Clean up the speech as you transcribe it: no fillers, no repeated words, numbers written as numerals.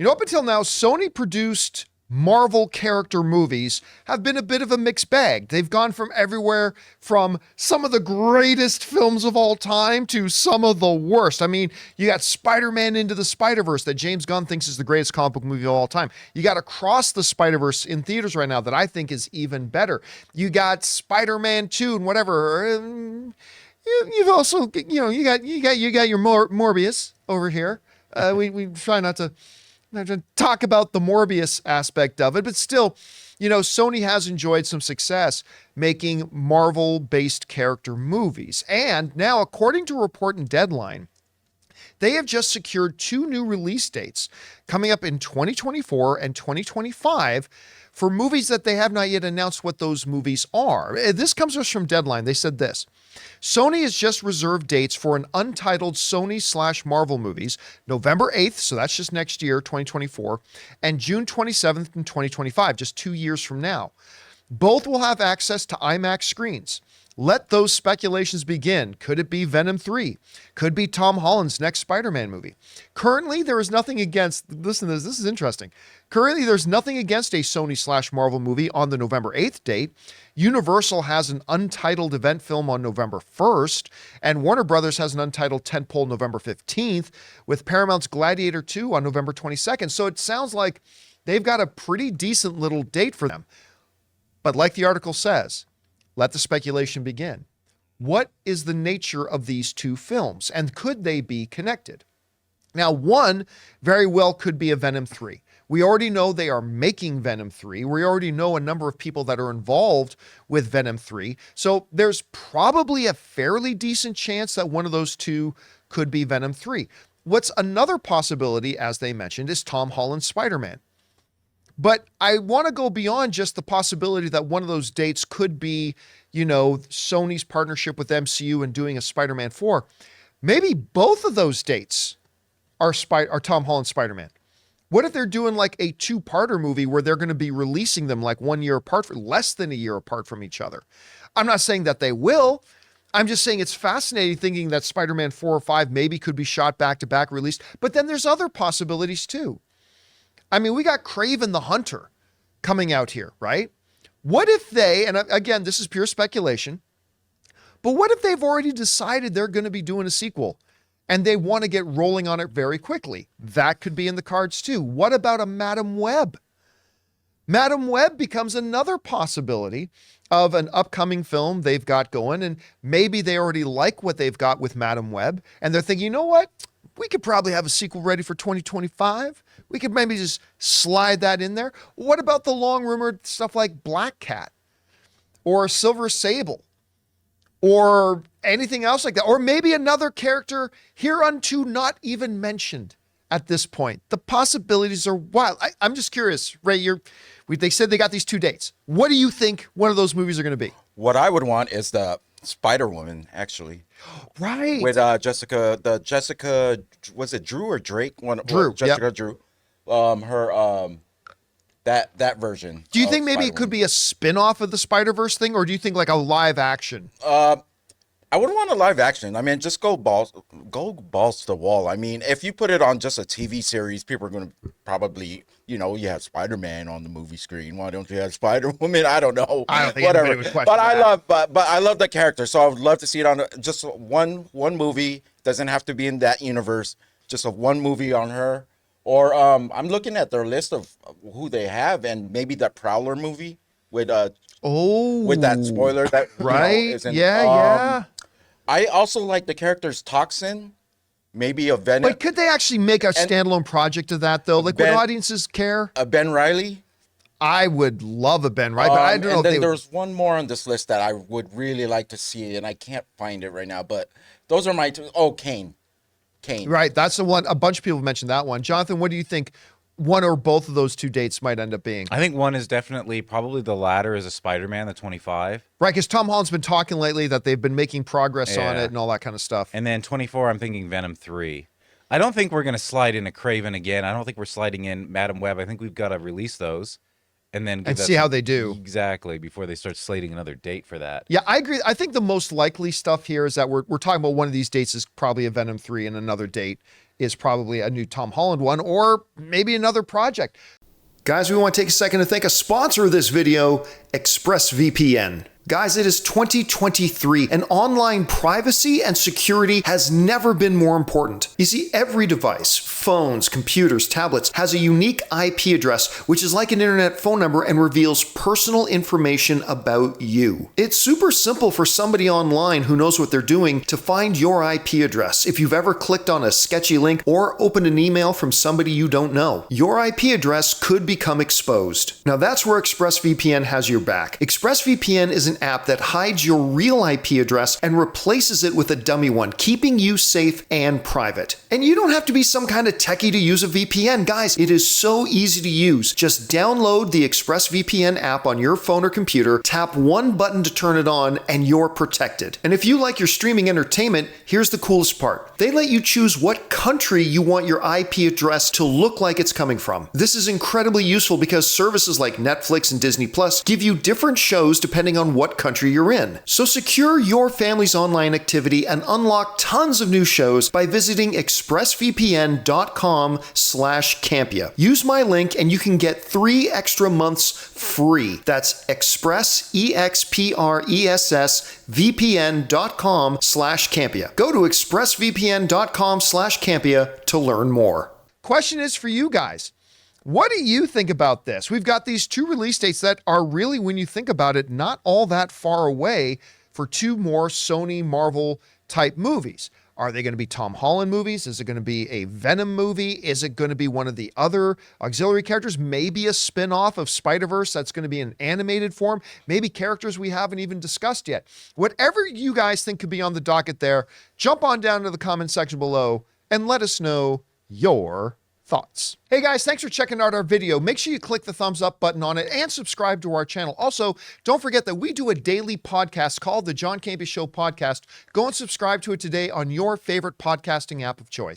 Up until now, Sony produced Marvel character movies have been a bit of a mixed bag. They've gone from everywhere from some of the greatest films of all time to some of the worst. I mean, you got Spider-Man Into the Spider-Verse that James Gunn thinks is the greatest comic book movie of all time. You got Across the Spider-Verse in theaters right now that I think is even better. You got Spider-Man 2 and whatever. You've also, you got your Morbius over here. We try not to talk about the Morbius aspect of it, but still, Sony has enjoyed some success making Marvel-based character movies. And now, according to a report in Deadline, they have just secured 2 new release dates coming up in 2024 and 2025 for movies that they have not yet announced what those movies are. This comes to us from Deadline. They said this: Sony has just reserved dates for an untitled Sony/Marvel movies, November 8th, so that's just next year, 2024, and June 27th in 2025, just 2 years from now. Both will have access to IMAX screens. Let those speculations begin. Could it be Venom 3? Could be Tom Holland's next Spider-Man movie. Currently, there is nothing against, listen to this, this is interesting. Currently, there's nothing against a Sony/Marvel movie on the November 8th date. Universal has an untitled event film on November 1st, and Warner Brothers has an untitled tentpole November 15th, with Paramount's Gladiator 2 on November 22nd. So it sounds like they've got a pretty decent little date for them. But like the article says, let the speculation begin. What is the nature of these 2 films, and could they be connected? Now, one very well could be a Venom 3. We already know they are making Venom 3. We already know a number of people that are involved with Venom 3. So there's probably a fairly decent chance that one of those 2 could be Venom 3. What's another possibility, as they mentioned, is Tom Holland's Spider-Man. But I want to go beyond just the possibility that one of those dates could be, Sony's partnership with MCU and doing a Spider-Man 4. Maybe both of those dates are Tom Holland's Spider-Man. What if they're doing like a 2-parter movie where they're going to be releasing them like 1 year apart, for less than a year apart from each other? I'm not saying that they will. I'm just saying it's fascinating thinking that Spider-Man 4 or 5 maybe could be shot back-to-back released. But then there's other possibilities too. I mean, we got Kraven the Hunter coming out here, right? What if they, and again, this is pure speculation, but what if they've already decided they're going to be doing a sequel and they want to get rolling on it very quickly? That could be in the cards too. What about a Madam Web? Madam Web becomes another possibility of an upcoming film they've got going, and maybe they already like what they've got with Madam Web, and they're thinking, you know what? We could probably have a sequel ready for 2025. We could maybe just slide that in there. What about the long-rumored stuff like Black Cat or Silver Sable or anything else like that? Or maybe another character hereunto not even mentioned at this point. The possibilities are wild. I'm just curious, Ray, they said they got these 2 dates. What do you think one of those movies are going to be? What I would want is the Spider-Woman, actually. Right. With Jessica, was it Drew or Drake? Drew. Jessica Yep. Drew. That version. Do you think maybe it could be a spin-off of the Spider-Verse thing, or do you think like a live action? I would want a live action. I mean, just go balls to the wall. I mean, if you put it on just a TV series, people are going to probably, you have Spider-Man on the movie screen. Why don't you have Spider-Woman? I don't know. I don't think anybody would question but that. I love the character, so I would love to see it on just one movie. Doesn't have to be in that universe. Just a one movie on her. Or I'm looking at their list of who they have, and maybe that Prowler movie with that spoiler that right, isn't, yeah. I also like the character's Toxin, maybe a Venom. But could they actually make a standalone project of that though? Like, would audiences care? A Ben Reilly. I would love a Ben Reilly, but I don't know. And then there's one more on this list that I would really like to see, and I can't find it right now. But those are my 2. Oh, Kane. Right, that's the one. A bunch of people mentioned that one. Jonathan, what do you think one or both of those 2 dates might end up being? I think one is definitely, probably the latter is a Spider-Man, the 25. Right, because Tom Holland's been talking lately that they've been making progress on it and all that kind of stuff. And then 24, I'm thinking Venom 3. I don't think we're going to slide in a Kraven again. I don't think we're sliding in Madam Web. I think we've got to release those and then see how they do. Exactly, before they start slating another date for that. Yeah, I agree. I think the most likely stuff here is that we're talking about one of these dates is probably a Venom 3 and another date is probably a new Tom Holland one, or maybe another project. Guys, we want to take a second to thank a sponsor of this video, ExpressVPN. Guys, it is 2023, and online privacy and security has never been more important. You see, every device, phones, computers, tablets, has a unique IP address, which is like an internet phone number and reveals personal information about you. It's super simple for somebody online who knows what they're doing to find your IP address. If you've ever clicked on a sketchy link or opened an email from somebody you don't know, your IP address could become exposed. Now that's where ExpressVPN has your back. ExpressVPN is an app that hides your real IP address and replaces it with a dummy one, keeping you safe and private. And you don't have to be some kind of techie to use a VPN. Guys, it is so easy to use. Just download the ExpressVPN app on your phone or computer, tap one button to turn it on, and you're protected. And if you like your streaming entertainment, here's the coolest part. They let you choose what country you want your IP address to look like it's coming from. This is incredibly useful because services like Netflix and Disney Plus give you different shows depending on what country you're in. So secure your family's online activity and unlock tons of new shows by visiting expressvpn.com/Campea. Use my link and you can get 3 extra months free. That's expressvpn.com/Campea. Go to expressvpn.com/Campea to learn more. Question is for you guys. What do you think about this? We've got these 2 release dates that are really, when you think about it, not all that far away for 2 more Sony Marvel type movies. Are they going to be Tom Holland movies? Is it going to be a Venom movie? Is it going to be one of the other auxiliary characters? Maybe a spin-off of Spider-Verse that's going to be in animated form? Maybe characters we haven't even discussed yet. Whatever you guys think could be on the docket there, jump on down to the comment section below and let us know your thoughts. Hey guys, thanks for checking out our video. Make sure you click the thumbs up button on it and subscribe to our channel. Also, don't forget that we do a daily podcast called the John Campea Show podcast. Go and subscribe to it today on your favorite podcasting app of choice.